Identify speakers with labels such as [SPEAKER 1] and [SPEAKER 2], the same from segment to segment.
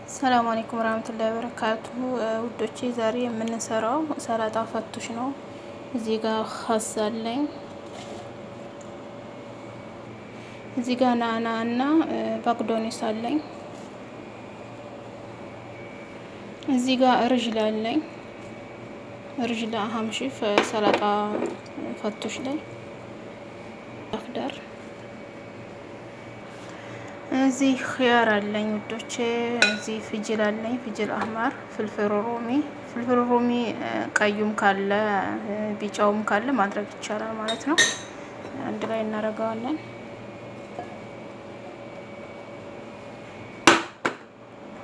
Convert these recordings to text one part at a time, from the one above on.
[SPEAKER 1] ሰላም አለይኩም ወራህመቱላሂ ወበረካቱ ውዶቼ፣ ዛሬ የምንሰራው ሰላጣ ፈቱሽ ነው። እዚህ ጋር ኻስ አለኝ፣ እዚህ ጋር ናና እና ባቅዶኒስ አለኝ፣ እዚህ ጋር ርጅላ አለኝ። ርጅላ ሀምሺፍ ሰላጣ ፈቱሽ ላይ አፍዳር። እዚህ ኺያር አለኝ ውዶቼ። እዚህ ፍጅል አለኝ፣ ፍጅል አህማር፣ ፍልፍል ሮሚ ቀዩም ካለ ቢጫውም ካለ ማድረግ ይቻላል ማለት ነው። አንድ ላይ እናደርገዋለን።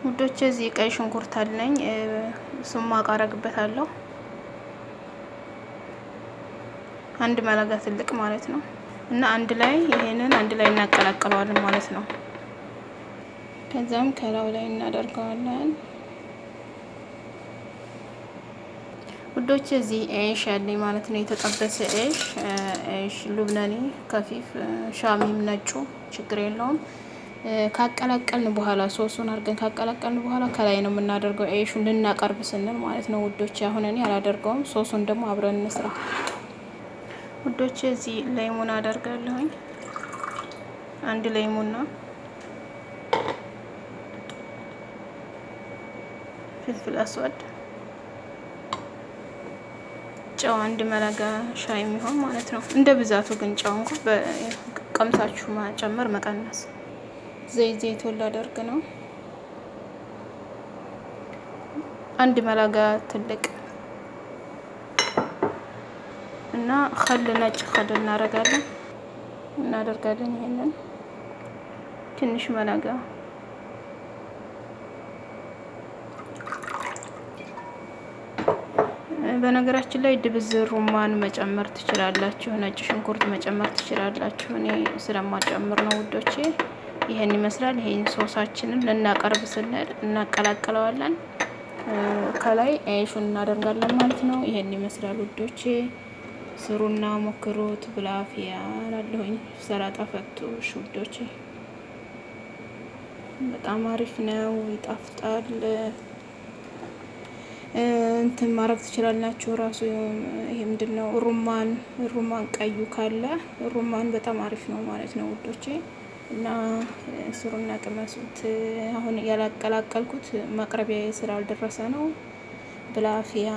[SPEAKER 1] ውዶቼ እዚህ ቀይ ሽንኩርት አለኝ፣ ሱማቅ አረግበታለሁ። አንድ መለጋ ትልቅ ማለት ነው። እና አንድ ላይ ይሄንን አንድ ላይ እናቀላቅለዋለን ማለት ነው። ከዛም ከላው ላይ እናደርገዋለን ውዶች። እዚህ ኤሽ ያለኝ ማለት ነው፣ የተጠበሰ ኤሽ ሉብናኒ ከፊፍ ሻሚም ነጩ ችግር የለውም። ካቀላቀልን በኋላ ሶሱን አድርገን ካቀላቀልን በኋላ ከላይ ነው የምናደርገው ኤሹን ልናቀርብ ስንል ማለት ነው ውዶች። አሁን እኔ አላደርገውም፣ ሶሱን ደግሞ አብረን እንስራ ውዶች። እዚህ ሌሞን አደርጋለሁኝ፣ አንድ ሌሞን ነው። ፍልፍል አስወድ፣ ጨው አንድ መለጋ ሻይ የሚሆን ማለት ነው። እንደ ብዛቱ ግን ጨው እንኳን ቀምሳችሁ መጨመር መቀነስ። ዘይት ላደርግ ነው፣ አንድ መለጋ ትልቅ እና ኸል ነጭ ኸል እናደርጋለን። ይሄንን ትንሽ መለጋ በነገራችን ላይ ድብዝ ሩማን መጨመር ትችላላችሁ፣ ነጭ ሽንኩርት መጨመር ትችላላችሁ። እኔ ስለማልጨምር ነው ውዶቼ። ይሄን ይመስላል። ይሄን ሶሳችንን ልናቀርብ ስንል እናቀላቅለዋለን። ከላይ አይሹን እናደርጋለን ማለት ነው። ይሄን ይመስላል ውዶቼ። ስሩና ሞክሩት። ብላፊያ አላለሁኝ። ሰላጣ ፈቱሽ ውዶቼ፣ በጣም አሪፍ ነው፣ ይጣፍጣል። እንትን ማድረግ ትችላላችሁ ራሱ። ይሄ ምንድነው? ሩማን ቀዩ ካለ ሩማን በጣም አሪፍ ነው ማለት ነው ውዶቼ። እና ስሩና ቅመሱት። አሁን ያላቀላቀልኩት መቅረቢያ ስላልደረሰ ነው። ብላፊያ